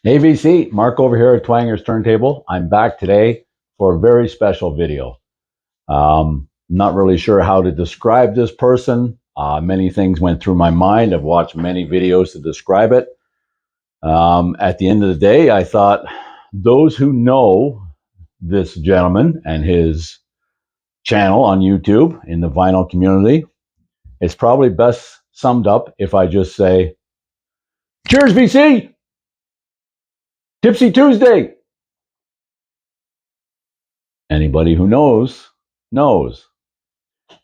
Hey VC, Mark over here at Twanger's Turntable. I'm back today for a very special video. Not really sure how to describe this person. Many things went through my mind. I've watched many videos to describe it. At the end of the day, I thought those who know this gentleman and his channel on YouTube in the vinyl community, it's probably best summed up if I just say, cheers VC, Tipsy Tuesday. Anybody who knows.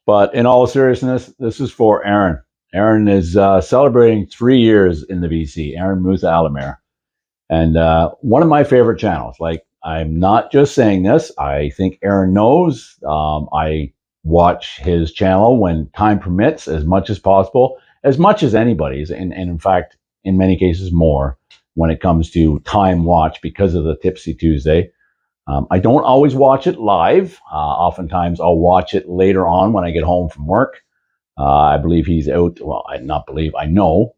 But in all seriousness, this is for Aaron. Aaron is celebrating 3 years in the VC, Aaron Musa Alamir. And one of my favorite channels. Like, I'm not just saying this. I think Aaron knows. I watch his channel when time permits as much as possible, as much as anybody's. And in fact, in many cases, more when it comes to time watch because of the Tipsy Tuesday. I don't always watch it live. Oftentimes, I'll watch it later on when I get home from work. I believe he's out. Well, I not believe. I know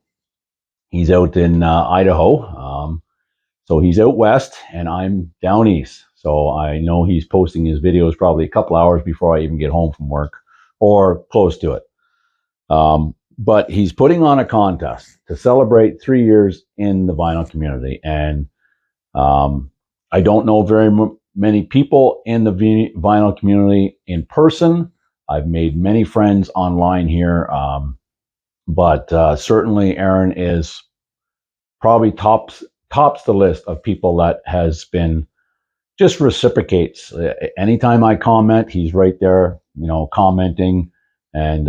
he's out in Idaho. So he's out west, and I'm down east. So I know he's posting his videos probably a couple hours before I even get home from work, or close to it. But he's putting on a contest to celebrate 3 years in the vinyl community, and I don't know very many people in the vinyl community in person. I've made many friends online here, but certainly Aaron is probably tops the list of people that has been just reciprocates. Anytime I comment, he's right there, commenting, and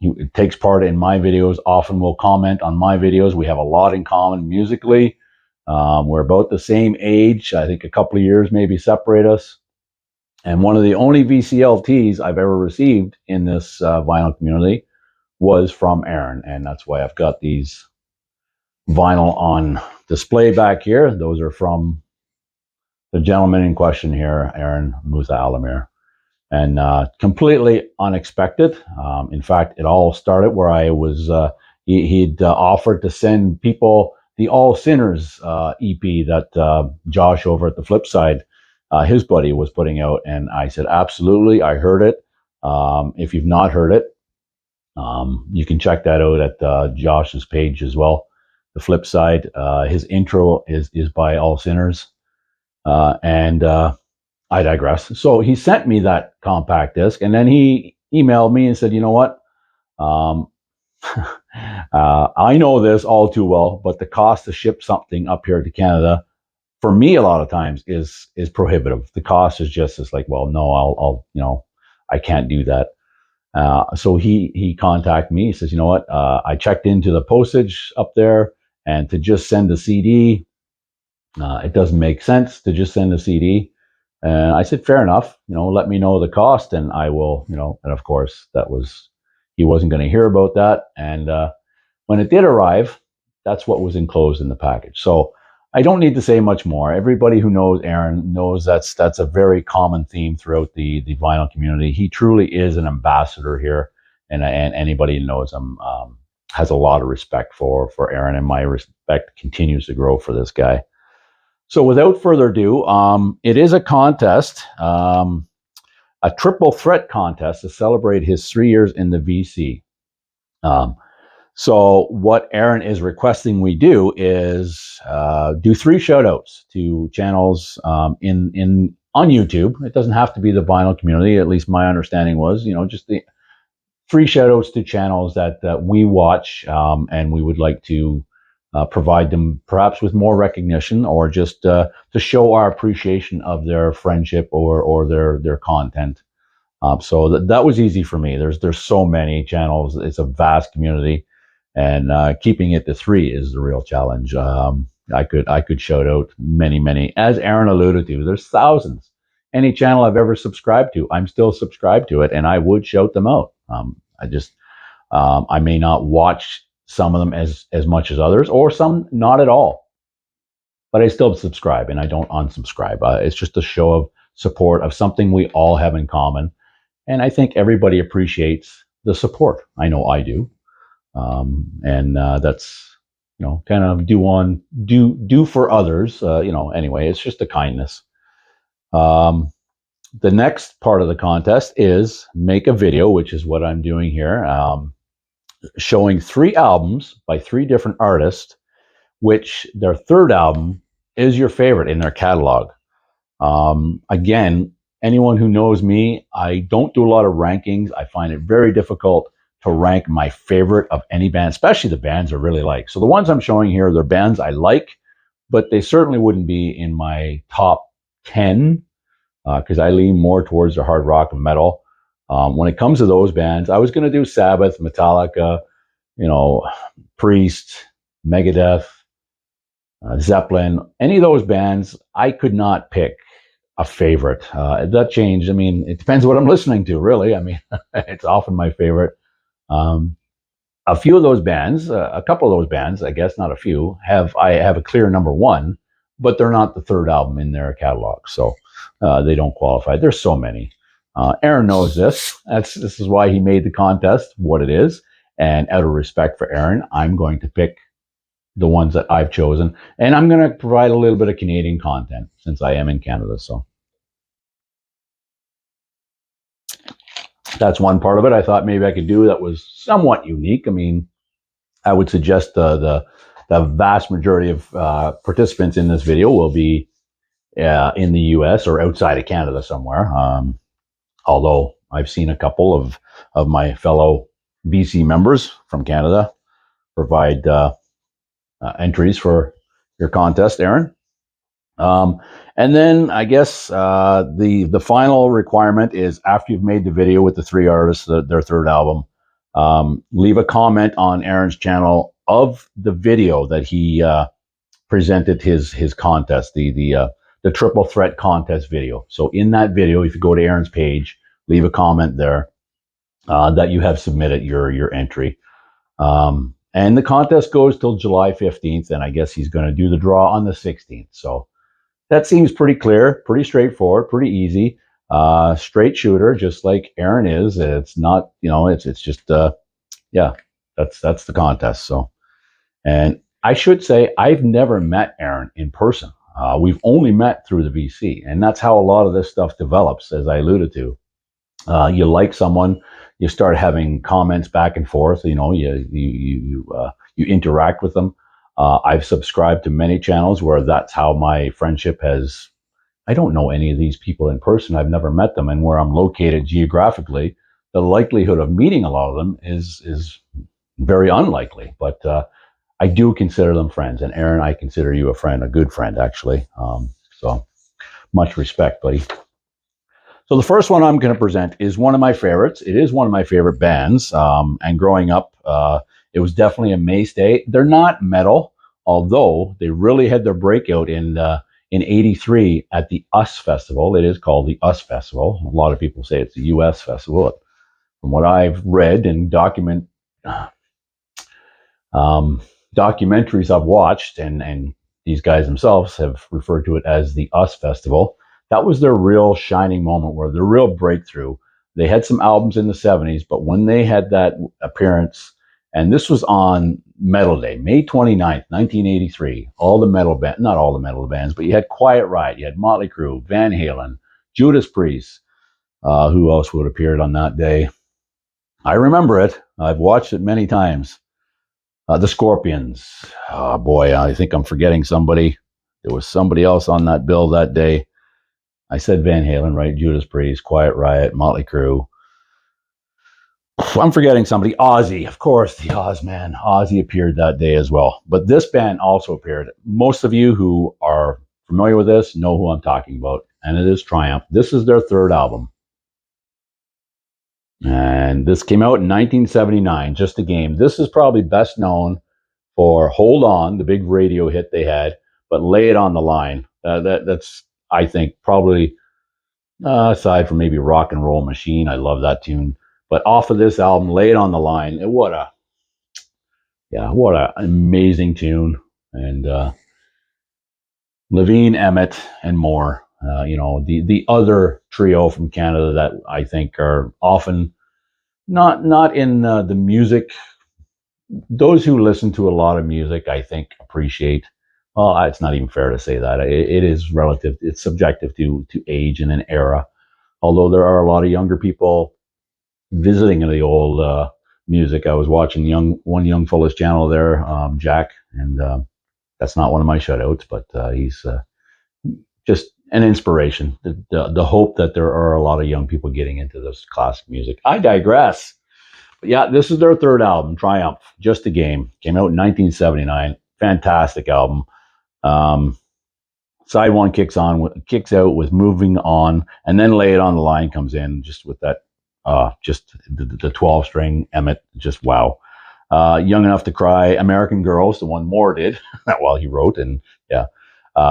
he takes part in my videos. Often will comment on my videos. We have a lot in common musically. We're about the same age. I think a couple of years maybe separate us. And one of the only VCLTs I've ever received in this vinyl community was from Aaron. And that's why I've got these vinyl on display back here. Those are from the gentleman in question here, Aaron Musa Alamir. And completely unexpected. In fact, it all started where I was, he'd offered to send people the All Sinners EP that Josh over at the Flip Side, his buddy, was putting out. And I said, absolutely, I heard it. If you've not heard it, you can check that out at Josh's page as well. The Flip Side, his intro is by All Sinners. And I digress. So he sent me that compact disc, and then he emailed me and said, you know what? I know this all too well, but the cost to ship something up here to Canada, for me, a lot of times is prohibitive. The cost is just as like, well, no, I'll I can't do that. So he contacted me. He says, you know what? I checked into the postage up there, and to just send a CD, it doesn't make sense to just send a CD. And I said, fair enough, let me know the cost and I will, and of course he wasn't going to hear about that. And when it did arrive, that's what was enclosed in the package. So I don't need to say much more. Everybody who knows Aaron knows that's a very common theme throughout the vinyl community. He truly is an ambassador here, and anybody who knows him has a lot of respect for Aaron, and my respect continues to grow for this guy. So without further ado, it is a contest, a triple threat contest to celebrate his 3 years in the VC. So what Aaron is requesting we do is do 3 shout outs to channels on YouTube. It doesn't have to be the vinyl community. At least my understanding was, just the 3 shout outs to channels that we watch, and we would like to provide them perhaps with more recognition, or just to show our appreciation of their friendship or their content. So that was easy for me. There's so many channels. It's a vast community, and keeping it to 3 is the real challenge. I could shout out many, as Aaron alluded to. There's thousands. Any channel I've ever subscribed to, I'm still subscribed to it, and I would shout them out. I may not watch some of them as much as others, or some not at all, but I still subscribe and I don't unsubscribe. It's just a show of support of something we all have in common, and I think everybody appreciates the support. I know I do, and that's kind of do for others. Anyway, it's just a kindness. Um, the next part of the contest is make a video, which is what I'm doing here, showing 3 albums by 3 different artists, which their third album is your favorite in their catalog. Again, anyone who knows me, I don't do a lot of rankings. I find it very difficult to rank my favorite of any band, especially the bands I really like. So the ones I'm showing here, they're bands I like, but they certainly wouldn't be in my top 10 because I lean more towards the hard rock and metal. When it comes to those bands, I was going to do Sabbath, Metallica, Priest, Megadeth, Zeppelin, any of those bands. I could not pick a favorite. That changed. I mean, it depends what I'm listening to, really. I mean, it's often my favorite. Um, a few of those bands, a couple of those bands, I guess, not a few, I have a clear number one, but they're not the third album in their catalog, so they don't qualify. There's so many. Aaron knows this. This is why he made the contest what it is. And out of respect for Aaron, I'm going to pick the ones that I've chosen, and I'm going to provide a little bit of Canadian content since I am in Canada. So that's one part of it. I thought maybe I could do that was somewhat unique. I mean, I would suggest the vast majority of participants in this video will be in the U.S. or outside of Canada somewhere. Although I've seen a couple of my fellow BC members from Canada provide entries for your contest, Aaron. Um, and then I guess the final requirement is after you've made the video with the 3 artists, their third album, leave a comment on Aaron's channel of the video that he presented his contest, the triple threat contest video. So in that video, if you go to Aaron's page, leave a comment there that you have submitted your entry. And the contest goes till July 15th, and I guess he's going to do the draw on the 16th. So that seems pretty clear, pretty straightforward, pretty easy. Straight shooter, just like Aaron is. It's not, it's just, yeah, that's the contest. So, and I should say, I've never met Aaron in person. We've only met through the VC, and that's how a lot of this stuff develops, as I alluded to. You like someone, you start having comments back and forth. You interact with them. I've subscribed to many channels where that's how my friendship has. I don't know any of these people in person. I've never met them, and where I'm located geographically, the likelihood of meeting a lot of them is very unlikely. But I do consider them friends, and Aaron, I consider you a friend, a good friend, actually. So much respect, buddy. So the first one I'm going to present is one of my favorites. It is one of my favorite bands. And growing up, it was definitely a mainstay. They're not metal, although they really had their breakout in '83 at the US Festival. It is called the US Festival. A lot of people say it's the US Festival. From what I've read and documentaries I've watched, and these guys themselves have referred to it as the US Festival. That was their real shining moment, where their real breakthrough. They had some albums in the '70s, but when they had that appearance, and this was on Metal Day, May 29th, 1983, all the metal bands, not all the metal bands, but you had Quiet Riot, you had Motley Crue, Van Halen, Judas Priest, who else would have appeared on that day? I remember it. I've watched it many times. The Scorpions. Oh boy, I think I'm forgetting somebody. There was somebody else on that bill that day. I said Van Halen, right? Judas Priest, Quiet Riot, Motley Crue. I'm forgetting somebody. Ozzy, of course, the Oz man. Ozzy appeared that day as well. But this band also appeared. Most of you who are familiar with this know who I'm talking about, and it is Triumph. This is their third album. And this came out in 1979, Just a Game. This is probably best known for Hold On, the big radio hit they had, but Lay It on the Line. That's, I think, probably aside from maybe Rock and Roll Machine. I love that tune. But off of this album, Lay It on the Line, what an amazing tune. And Levine, Emmett, and more. The other trio from Canada that I think are often not in the music those who listen to a lot of music, I think, appreciate. Well, it's not even fair to say that. It is relative. It's subjective to age and an era. Although there are a lot of younger people visiting the old music. I was watching one young fella's channel there, Jack, and that's not one of my shutouts, but he's just an inspiration. The hope that there are a lot of young people getting into this classic music. I digress. But yeah, this is their third album, Triumph, Just a Game. Came out in 1979. Fantastic album. Um, Side one kicks out with Moving On, and then Lay It on the Line comes in just with that, just the 12 string Emmett, just wow. Young Enough to Cry, American Girls, the one Moore did while he wrote, and yeah.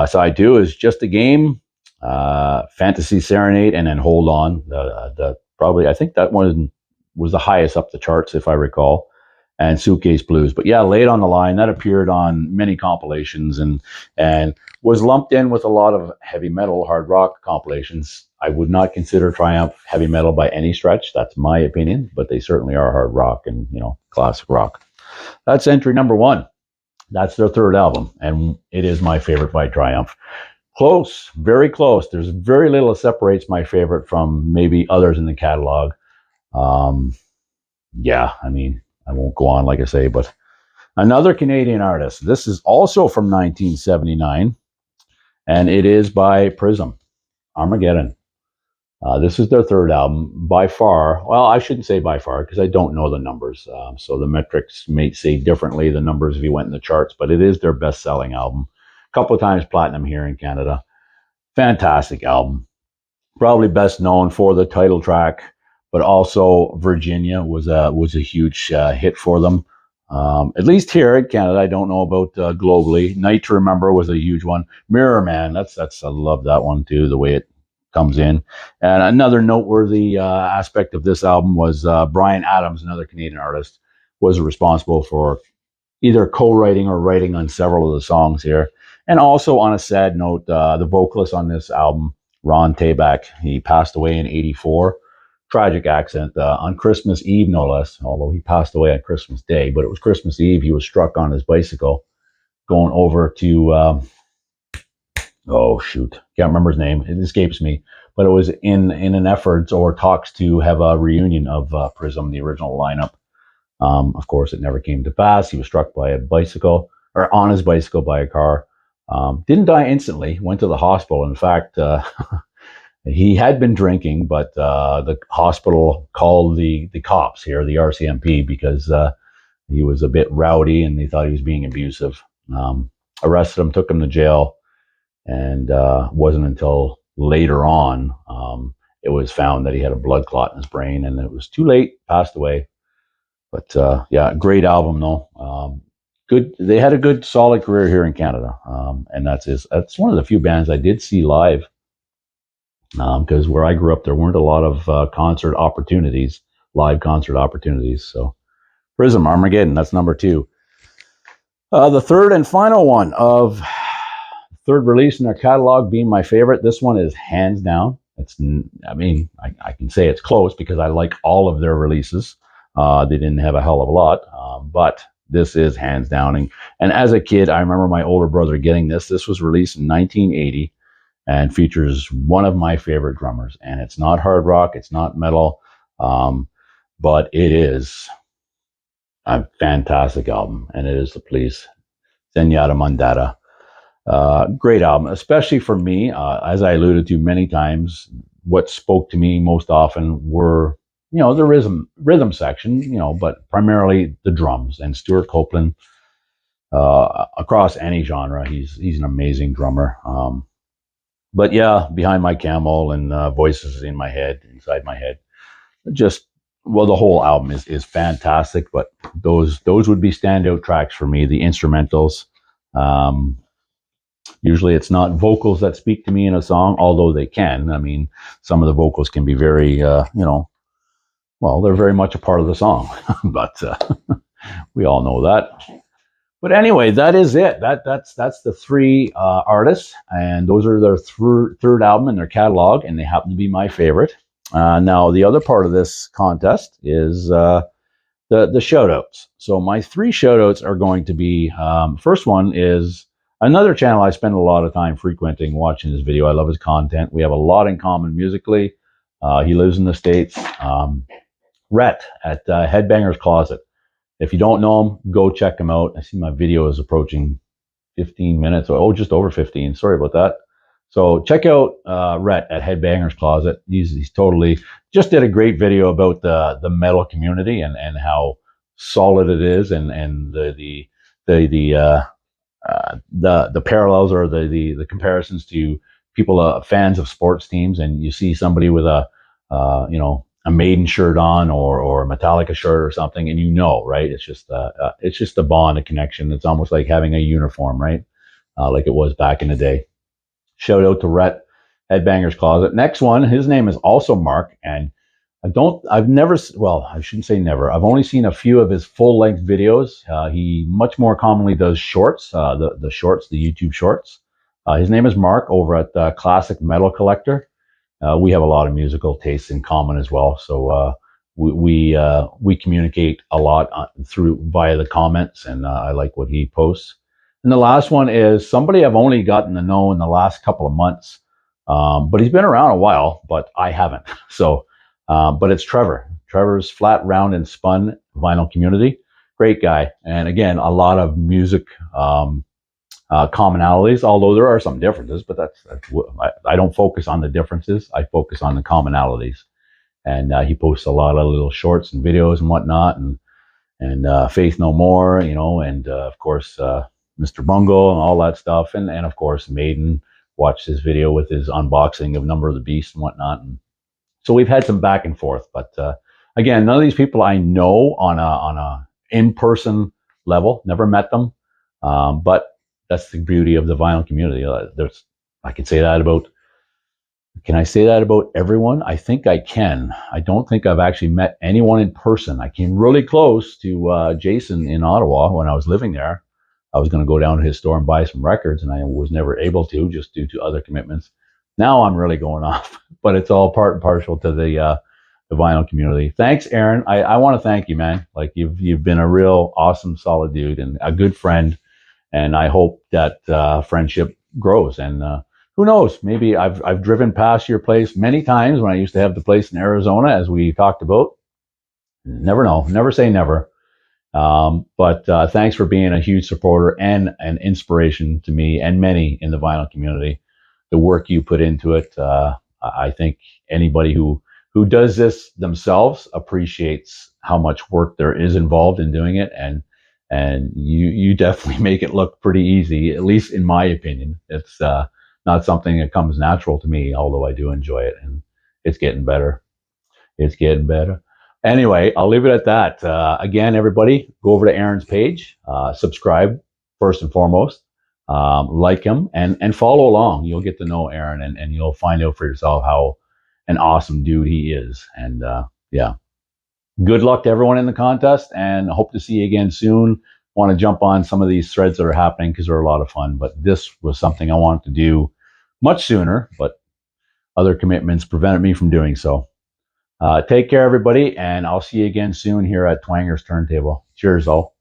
Side two is Just a Game, Fantasy Serenade, and then Hold On. The probably I think that one was the highest up the charts if I recall, and Suitcase Blues. But yeah, Lay It on the Line that appeared on many compilations and was lumped in with a lot of heavy metal, hard rock compilations. I would not consider Triumph heavy metal by any stretch. That's my opinion, but they certainly are hard rock and classic rock. That's entry number one. That's their third album, and it is my favorite by Triumph. Close, very close. There's very little that separates my favorite from maybe others in the catalog. Um, yeah, I mean, I won't go on like I say, but another Canadian artist. This is also from 1979, and it is by Prism, Armageddon. This is their third album by far. Well, I shouldn't say by far because I don't know the numbers. So the metrics may say differently, the numbers if you went in the charts, but it is their best selling album. A couple of times platinum here in Canada. Fantastic album. Probably best known for the title track, but also Virginia was a huge hit for them. At least here in Canada, I don't know about globally. Night to Remember was a huge one. Mirror Man, that's I love that one too. The way it comes in. And another noteworthy aspect of this album was Brian Adams, another Canadian artist, was responsible for either co-writing or writing on several of the songs here. And also, on a sad note, the vocalist on this album, Ron Tabak, he passed away in '84. Tragic accident on Christmas Eve, no less. Although he passed away on Christmas Day, but it was Christmas Eve. He was struck on his bicycle going over to oh shoot, can't remember his name. It escapes me. But it was in an effort or talks to have a reunion of Prism, the original lineup. Of course, it never came to pass. He was struck by a bicycle or on his bicycle by a car. Didn't die instantly. Went to the hospital. In fact, he had been drinking, but the hospital called the cops here, the RCMP, because he was a bit rowdy and they thought he was being abusive. Arrested him, took him to jail, and wasn't until later on it was found that he had a blood clot in his brain, and it was too late. Passed away. But yeah, great album though. Good. They had a good, solid career here in Canada, and that's one of the few bands I did see live. Because where I grew up, there weren't a lot of concert opportunities, live concert opportunities. So Prism, Armageddon, that's number two. The third and final one of third release in their catalog being my favorite. This one is hands down. I mean, I can say it's close because I like all of their releases. They didn't have a hell of a lot, but this is hands down. And as a kid, I remember my older brother getting this. This was released in 1980 and features one of my favorite drummers. And it's not hard rock, it's not metal, but it is a fantastic album. And it is The Police, Zenyatta Mondatta. Great album, especially for me. As I alluded to many times, what spoke to me most often were, the rhythm section, but primarily the drums. And Stuart Copeland, across any genre, he's an amazing drummer. But yeah, Behind My Camel and Voices in My Head, Inside My Head, just the whole album is fantastic. But those would be standout tracks for me. The instrumentals. Usually it's not vocals that speak to me in a song, although they can. I mean, some of the vocals can be very, they're very much a part of the song, but we all know that. But anyway, that is it. That's the three artists, and those are their third album in their catalog, and they happen to be my favorite. Now, the other part of this contest is the shout outs. So my three shout outs are going to be, first one is another channel I spend a lot of time frequenting, watching his video. I love his content. We have a lot in common musically. He lives in the States. Rhett at Headbangers Closet. If you don't know him, go check him out. I see my video is approaching 15 minutes. Oh, just over 15. Sorry about that. So check out Rhett at Headbangers Closet. He's totally just did a great video about the metal community and how solid it is, and the parallels or the comparisons to people, fans of sports teams, and you see somebody with a a Maiden shirt on, or a Metallica shirt or something, and right? It's just a bond, a connection. It's almost like having a uniform, right? Like it was back in the day. Shout out to Rhett, Headbangers Closet. Next one, his name is also Mark, and I've never, well, I shouldn't say never. I've only seen a few of his full length videos. He much more commonly does shorts, the shorts, the YouTube shorts. His name is Mark over at Classic Metal Collector. We have a lot of musical tastes in common as well. So we communicate a lot via the comments, and I like what he posts. And the last one is somebody I've only gotten to know in the last couple of months, but he's been around a while, but I haven't. So, but it's Trevor. Trevor's Flat, Round, and Spun Vinyl Community. Great guy. And again, a lot of music commonalities, although there are some differences, but I don't focus on the differences. I focus on the commonalities. And he posts a lot of little shorts and videos and whatnot, and Faith No More, and of course, Mr. Bungle and all that stuff. And of course, Maiden. Watched his video with his unboxing of Number of the Beast and whatnot. And so we've had some back and forth, but again, none of these people I know on a in-person level. Never met them, but that's the beauty of the vinyl community. I can say that about. Can I say that about everyone? I think I can. I don't think I've actually met anyone in person. I came really close to Jason in Ottawa when I was living there. I was going to go down to his store and buy some records, and I was never able to, just due to other commitments. Now I'm really going off, but it's all part and parcel to the vinyl community. Thanks, Aaron. I want to thank you, man. Like you've been a real awesome, solid dude and a good friend, and I hope that friendship grows. And who knows? Maybe I've driven past your place many times when I used to have the place in Arizona, as we talked about. Never know. Never say never. But thanks for being a huge supporter and an inspiration to me and many in the vinyl community. The work you put into it, I think anybody who does this themselves appreciates how much work there is involved in doing it, and you definitely make it look pretty easy, at least in my opinion. It's not something that comes natural to me, although I do enjoy it, and it's getting better. It's getting better. Anyway, I'll leave it at that. Again, everybody, go over to Aaron's page, subscribe first and foremost, like him, and follow along. You'll get to know Aaron, and you'll find out for yourself how an awesome dude he is. And yeah, good luck to everyone in the contest, and hope to see you again soon. Want to jump on some of these threads that are happening because they're a lot of fun. But this was something I wanted to do much sooner, but other commitments prevented me from doing so. Take care, everybody, and I'll see you again soon here at Twanger's Turntable. Cheers, all.